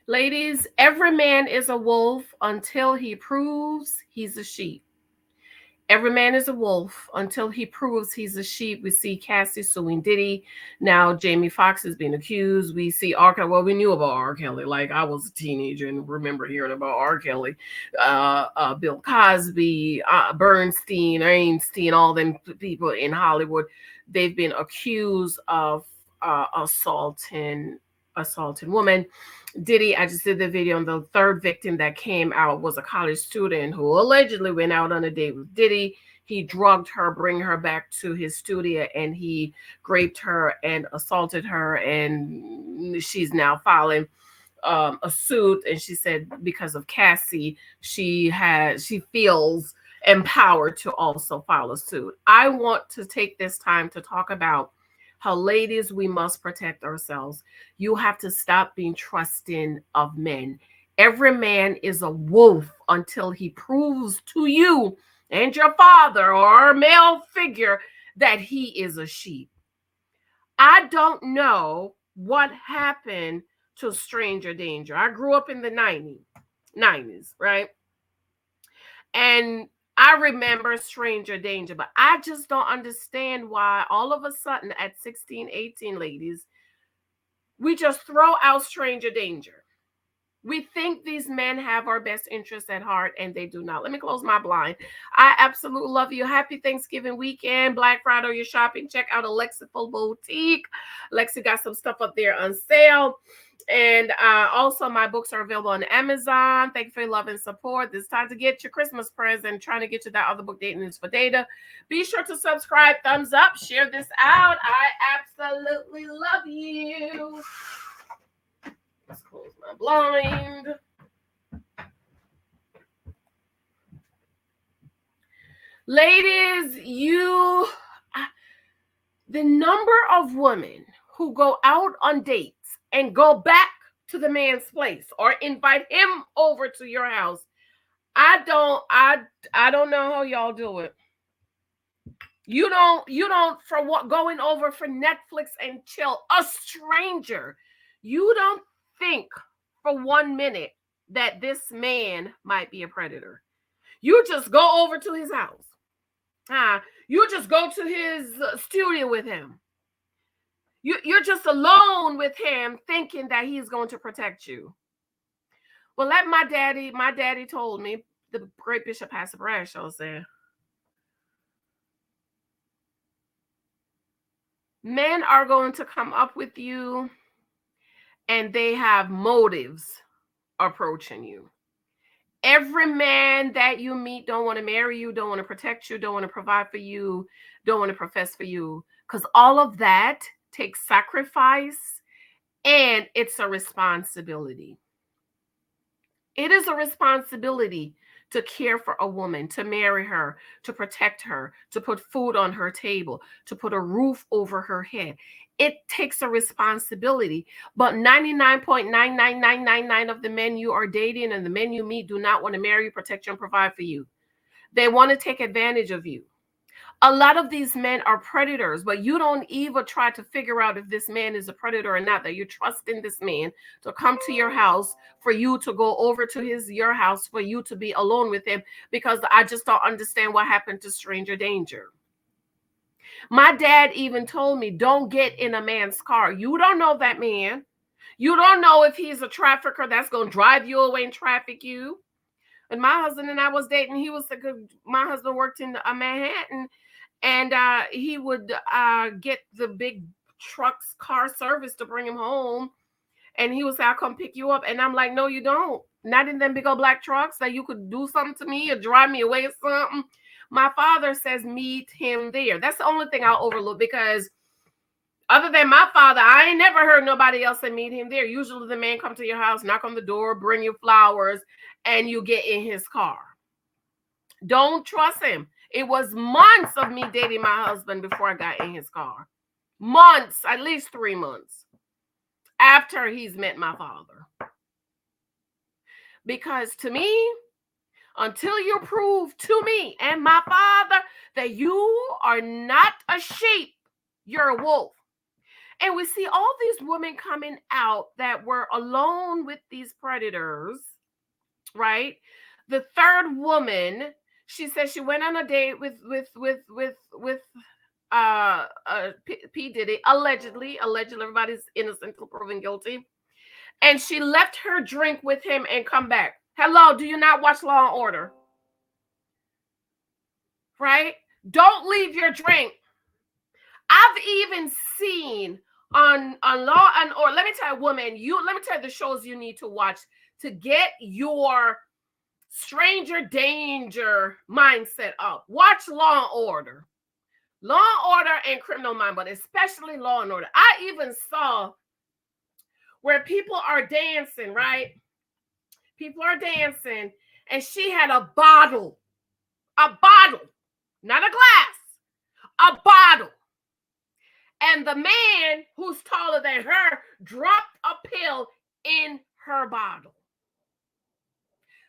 Ladies, every man is a wolf until he proves he's a sheep. Every man is a wolf until he proves he's a sheep. We see Cassie suing Diddy. Now Jamie Foxx is being accused. We see R. Kelly. Well, we knew about R. Kelly. Like, I was a teenager and remember hearing about R. Kelly. Bill Cosby, Bernstein, Einstein, all them people in Hollywood. They've been accused of assaulting women. Diddy, I just did the video, and the third victim that came out was a college student who allegedly went out on a date with Diddy. He drugged her, bring her back to his studio, and he raped her and assaulted her. And she's now filing a suit. And she said because of Cassie, she feels empowered to also file a suit. I want to take this time to talk about how, ladies, we must protect ourselves. You have to stop being trusting of men. Every man is a wolf until he proves to you and your father or a male figure that he is a sheep. I don't know what happened to stranger danger. I grew up in the 90s, right? And I remember stranger danger, but I just don't understand why all of a sudden at 16, 18, ladies, we just throw out stranger danger. We think these men have our best interests at heart, and they do not. Let me close my blind. I absolutely love you. Happy Thanksgiving weekend, Black Friday, you're shopping. Check out Alexa Full Boutique. Alexa got some stuff up there on sale. And also, my books are available on Amazon. Thank you for your love and support. It's time to get your Christmas present. Trying to get you that other book, Dating is for Data. Be sure to subscribe, thumbs up, share this out. I absolutely love you. Let's close my blind. Ladies, the number of women who go out on dates and go back to the man's place or invite him over to your house, I don't know how y'all do it. You don't for what going over for Netflix and chill, a stranger. You don't think for 1 minute that this man might be a predator. You just go over to his house. You just go to his studio with him. You're just alone with him thinking that he's going to protect you. Well, like my daddy told me, the great Bishop Pastor Bradshaw said, men are going to come up with you and they have motives approaching you. Every man that you meet don't want to marry you, don't want to protect you, don't want to provide for you, don't want to profess for you, because all of that takes sacrifice and it's a responsibility. It is a responsibility to care for a woman, to marry her, to protect her, to put food on her table, to put a roof over her head. It takes a responsibility. But 99.99999 of the men you are dating and the men you meet do not want to marry you, protect you, and provide for you. They want to take advantage of you. A lot of these men are predators, but you don't even try to figure out if this man is a predator or not, that you're trusting this man to come to your house, for you to go over to your house, for you to be alone with him, because I just don't understand what happened to stranger danger. My dad even told me, don't get in a man's car. You don't know that man. You don't know if he's a trafficker that's going to drive you away and traffic you. And my husband and I was dating. My husband worked in Manhattan. And he would get the big trucks, car service to bring him home. And he would say, I'll come pick you up. And I'm like, no, you don't. Not in them big old black trucks that you could do something to me or drive me away or something. My father says, meet him there. That's the only thing I'll overlook, because other than my father, I ain't never heard nobody else say meet him there. Usually the man come to your house, knock on the door, bring you flowers, and you get in his car. Don't trust him. It was months of me dating my husband before I got in his car. Months, at least 3 months after he's met my father. Because to me, until you prove to me and my father that you are not a sheep, you're a wolf. And we see all these women coming out that were alone with these predators, right? The third woman, she said she went on a date with P. Diddy, allegedly, everybody's innocent until proven guilty. And she left her drink with him and come back. Hello, do you not watch Law and Order? Right? Don't leave your drink. I've even seen on Law and Order. Let me tell you, woman, let me tell you the shows you need to watch to get your stranger danger mindset up. Watch Law and Order. Law and Order and Criminal Mind, but especially Law and Order. I even saw where people are dancing, right? People are dancing, and she had a bottle, not a glass, a bottle. And the man who's taller than her dropped a pill in her bottle.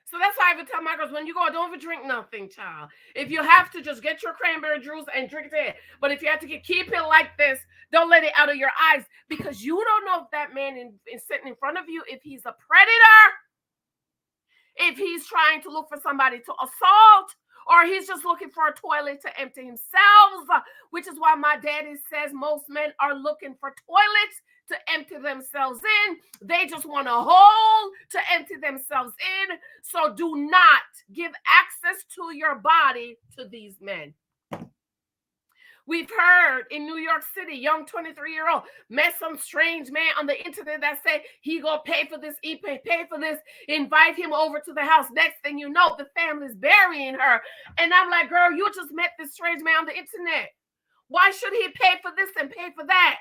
So that's why I even tell my girls, when you go, don't even drink nothing, child. If you have to, just get your cranberry juice and drink it. But if you have to keep it like this, don't let it out of your eyes, because you don't know if that man is sitting in front of you, if he's a predator, if he's trying to look for somebody to assault, or he's just looking for a toilet to empty himself, which is why my daddy says most men are looking for toilets to empty themselves in. They just want a hole to empty themselves in. So do not give access to your body to these men. We've heard in New York City, young 23-year-old met some strange man on the internet that said he gonna pay for this, he pay for this, invite him over to the house. Next thing you know, the family's burying her. And I'm like, girl, you just met this strange man on the internet. Why should he pay for this and pay for that?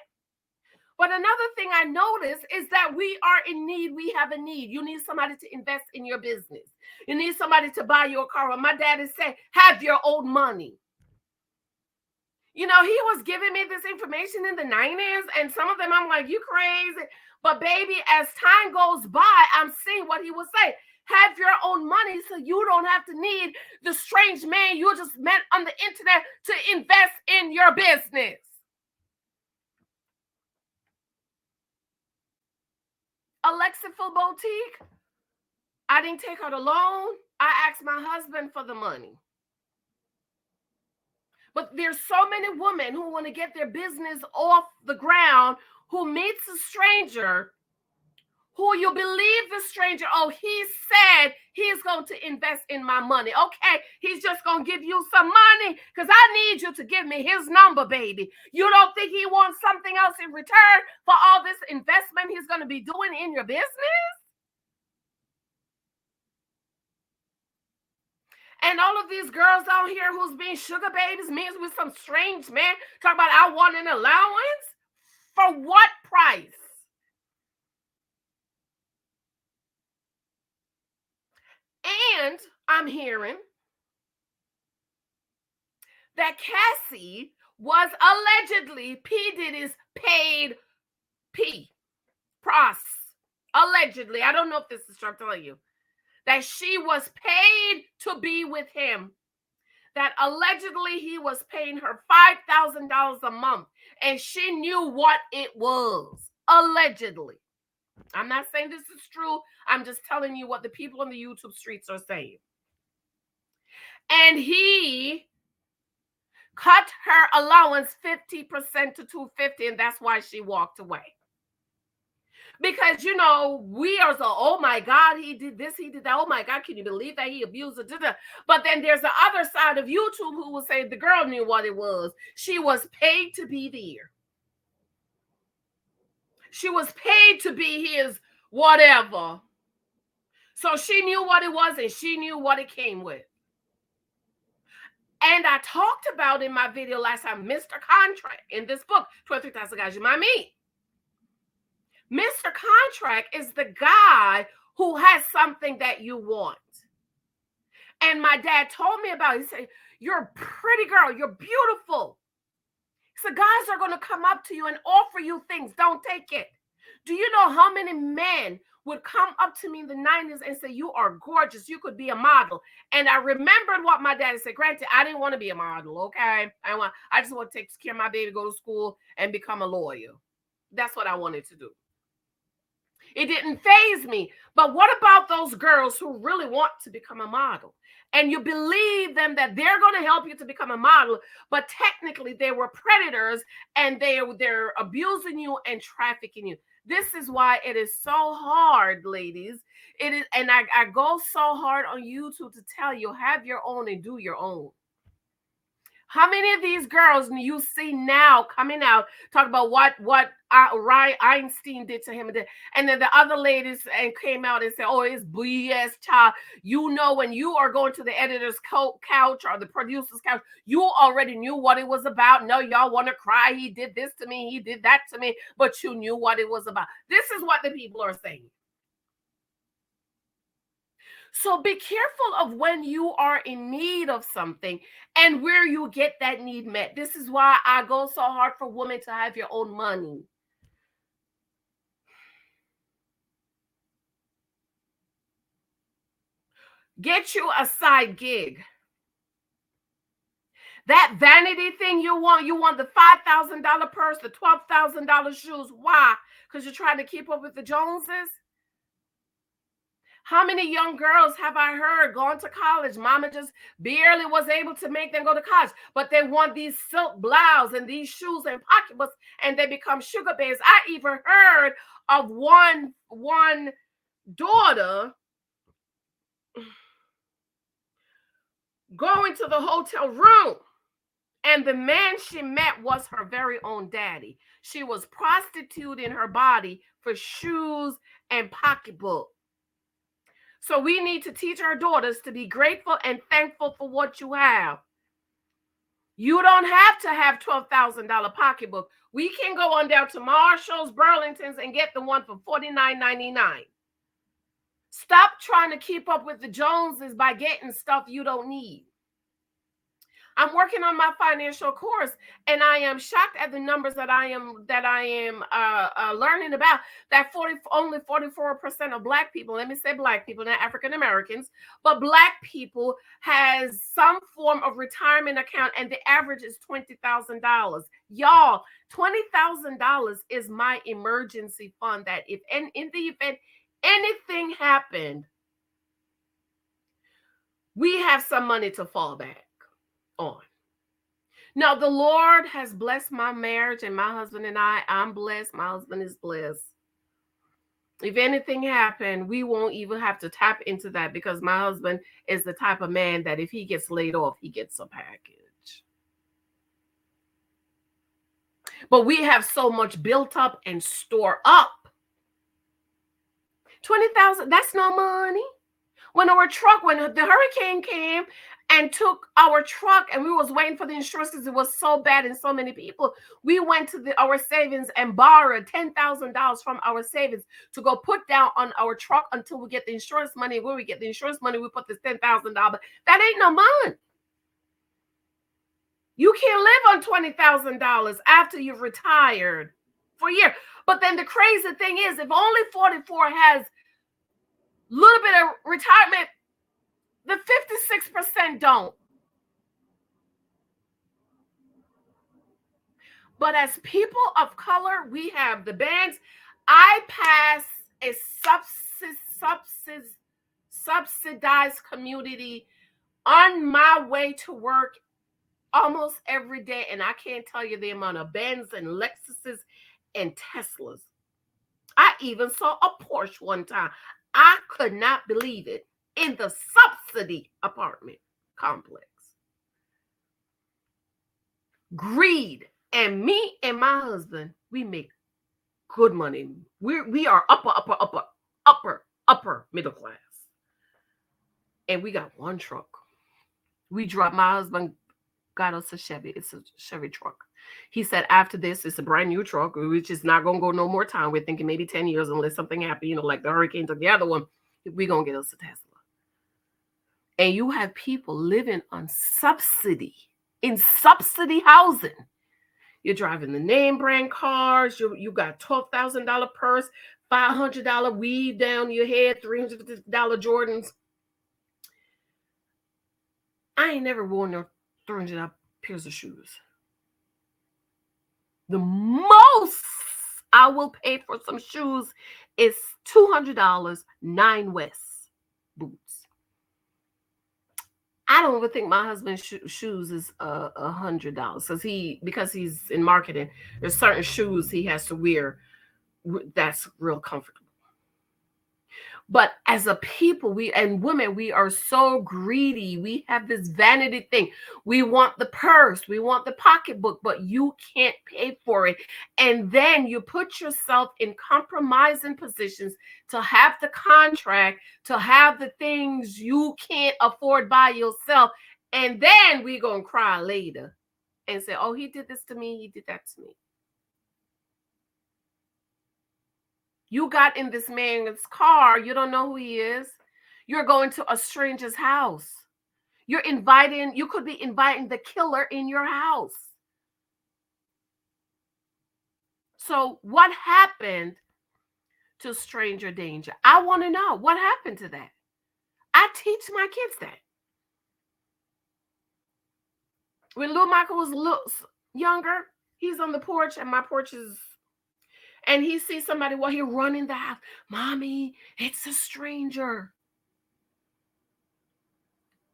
But another thing I noticed is that we are in need. We have a need. You need somebody to invest in your business. You need somebody to buy you a car. My dad is saying, have your own money. You know, he was giving me this information in the 90s, and some of them I'm like, you crazy. But baby, as time goes by, I'm seeing what he was saying. Have your own money so you don't have to need the strange man you just met on the internet to invest in your business. Alexa for boutique, I didn't take out a loan. I asked my husband for the money. But there's so many women who want to get their business off the ground, who meets a stranger, who you believe the stranger, oh, he said he's going to invest in my money. Okay, he's just going to give you some money because I need you to give me his number, baby. You don't think he wants something else in return for all this investment he's going to be doing in your business? And all of these girls out here who's being sugar babies, means with some strange man, talk about I want an allowance. For what price? And I'm hearing that Cassie was allegedly P. Diddy's paid pros. Allegedly. I don't know if this is true, I'm telling you. That she was paid to be with him. That allegedly he was paying her $5,000 a month. And she knew what it was. Allegedly. I'm not saying this is true. I'm just telling you what the people on the YouTube streets are saying. And he cut her allowance 50% to $250, and that's why she walked away. Because, you know, we are so, oh my God, he did this, he did that. Oh my God, can you believe that he abused her? But then there's the other side of YouTube who will say the girl knew what it was. She was paid to be there. She was paid to be his whatever. So she knew what it was and she knew what it came with. And I talked about in my video last time, Mr. Contract in this book, 23,000 Guys You Might Meet. Mr. Contract is the guy who has something that you want. And my dad told me about it. He said, you're a pretty girl. You're beautiful. So guys are going to come up to you and offer you things. Don't take it. Do you know how many men would come up to me in the 90s and say, you are gorgeous. You could be a model. And I remembered what my daddy said. Granted, I didn't want to be a model, okay? I just want to take care of my baby, go to school, and become a lawyer. That's what I wanted to do. It didn't faze me. But what about those girls who really want to become a model? And you believe them that they're going to help you to become a model, but technically they were predators and they're abusing you and trafficking you. This is why it is so hard, ladies. It is, and I go so hard on YouTube to tell you, have your own and do your own. How many of these girls you see now coming out talk about what Ryan Einstein did to him, and then the other ladies and came out and said, "Oh, it's BS, child." You know, when you are going to the editor's couch or the producer's couch, you already knew what it was about. No, y'all want to cry. He did this to me. He did that to me. But you knew what it was about. This is what the people are saying. So be careful of when you are in need of something and where you get that need met. This is why I go so hard for women to have your own money. Get you a side gig. That vanity thing you want the $5,000 purse, the $12,000 shoes. Why? Because you're trying to keep up with the Joneses? How many young girls have I heard going to college? Mama just barely was able to make them go to college, but they want these silk blouses and these shoes and pocketbooks, and they become sugar babes. I even heard of one daughter going to the hotel room, and the man she met was her very own daddy. She was prostituting her body for shoes and pocketbooks. So we need to teach our daughters to be grateful and thankful for what you have. You don't have to have $12,000 pocketbook. We can go on down to Marshall's, Burlington's, and get the one for $49.99. Stop trying to keep up with the Joneses by getting stuff you don't need. I'm working on my financial course, and I am shocked at the numbers that I am learning about. That only 44% of Black people, let me say Black people, not African Americans, but Black people has some form of retirement account, and the average is $20,000. Y'all, $20,000 is my emergency fund. That if in the event anything happened, we have some money to fall back on. Now, the Lord has blessed my marriage, and my husband and I'm blessed. My husband is blessed. If anything happened, we won't even have to tap into that, because my husband is the type of man that if he gets laid off, he gets a package. But we have so much built up and store up. $20,000, that's no money. When the hurricane came and took our truck, and we was waiting for the insurance because it was so bad and so many people, we went to our savings and borrowed $10,000 from our savings to go put down on our truck until we get the insurance money. When we get the insurance money, we put this $10,000. That ain't no money. You can't live on $20,000 after you've retired for a year. But then the crazy thing is, if only 44 has a little bit of retirement, the 56% don't. But as people of color, we have the bands. I pass a subsidized community on my way to work almost every day, and I can't tell you the amount of Benz and Lexuses and Teslas. I even saw a Porsche one time. I could not believe it, in the subsidy apartment complex. Greed. And me and my husband, we make good money. We are upper middle class. And we got one truck. My husband got us a Chevy. It's a Chevy truck. He said after this, it's a brand new truck. We're just not going to go no more time. We're thinking maybe 10 years unless something happens, like the hurricane took the other one. We're going to get us a Tesla. And you have people living on subsidy, in subsidy housing. You're driving the name brand cars. You got $12,000 purse, $500 weave down your head, $350 Jordans. I ain't never worn no $300 pairs of shoes. The most I will pay for some shoes. It's $200, 9 West boots. I don't even think my husband's shoes is $100 because he's in marketing. There's certain shoes he has to wear that's real comfortable. But as a people, we and women, we are so greedy. We have this vanity thing. We want the purse, we want the pocketbook, but you can't pay for it. And then you put yourself in compromising positions to have the contract, to have the things you can't afford by yourself. And then we gonna cry later and say, oh, he did this to me, he did that to me. You got in this man's car. You don't know who he is. You're going to a stranger's house. You could be inviting the killer in your house. So what happened to stranger danger? I want to know what happened to that. I teach my kids that. When little Michael was younger, he's on the porch and my porch is, and he sees somebody while he run in the house. Mommy, it's a stranger.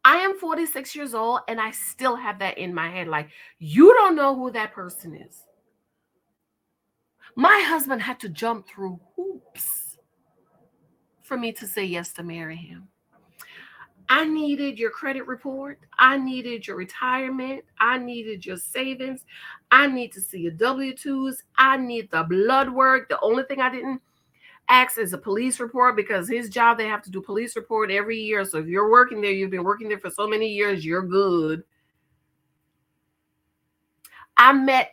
I am 46 years old and I still have that in my head. Like, you don't know who that person is. My husband had to jump through hoops for me to say yes to marry him. I needed your credit report. I needed your retirement. I needed your savings. I need to see your W-2s. I need the blood work. The only thing I didn't ask is a police report, because his job, they have to do police report every year. So if you're working there, you've been working there for so many years, you're good. I met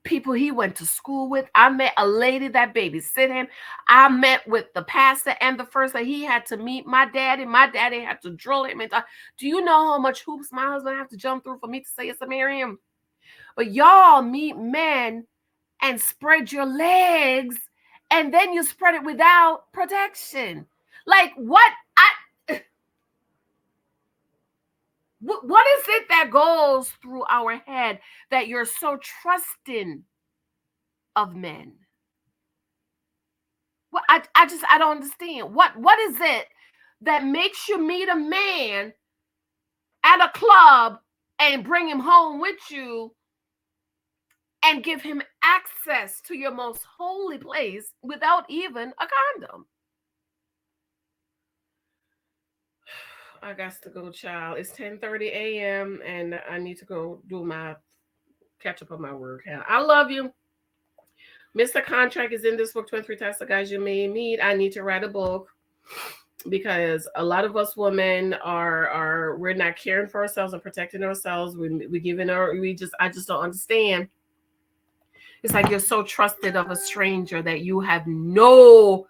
people he went to school with. I met a lady that babysit him. I met with the pastor and the first that he had to meet my daddy. My daddy had to drill him. And do you know how much hoops my husband have to jump through for me to say yes to marry him? But y'all meet men and spread your legs, and then you spread it without protection. Like, what is it that goes through our head that you're so trusting of men? Well, I don't understand. What is it that makes you meet a man at a club and bring him home with you and give him access to your most holy place without even a condom? I got to go, child. It's 10:30 a.m. and I need to go do my catch up on my work. I love you. Mr. Contract is in this book, 23 Types of Guys You May Meet. I need to write a book because a lot of us women we're not caring for ourselves and protecting ourselves. I just don't understand. It's like you're so trusted of a stranger that you have no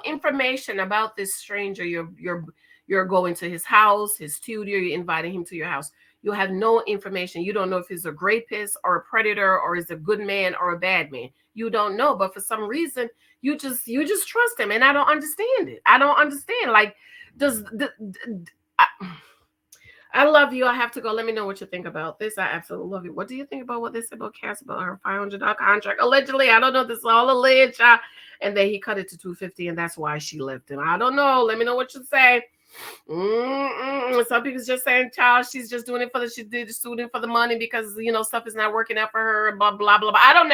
information about this stranger. You're going to his house, his studio, you're inviting him to your house. You have no information. You don't know if he's a rapist or a predator or is a good man or a bad man. You don't know, but for some reason you just trust him, and I don't understand it. I don't understand. Like, I love you. I have to go. Let me know what you think about this. I absolutely love you. What do you think about what they said about Cass about her $500 contract? Allegedly, I don't know. This is all alleged. And then he cut it to $250, and that's why she left him. I don't know. Let me know what you say. Some people's just saying, child, she's just doing it for the money because stuff is not working out for her. Blah blah blah. I don't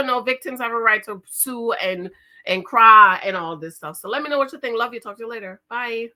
know. Victims have a right to sue and cry and all this stuff. So let me know what you think. Love you. Talk to you later. Bye.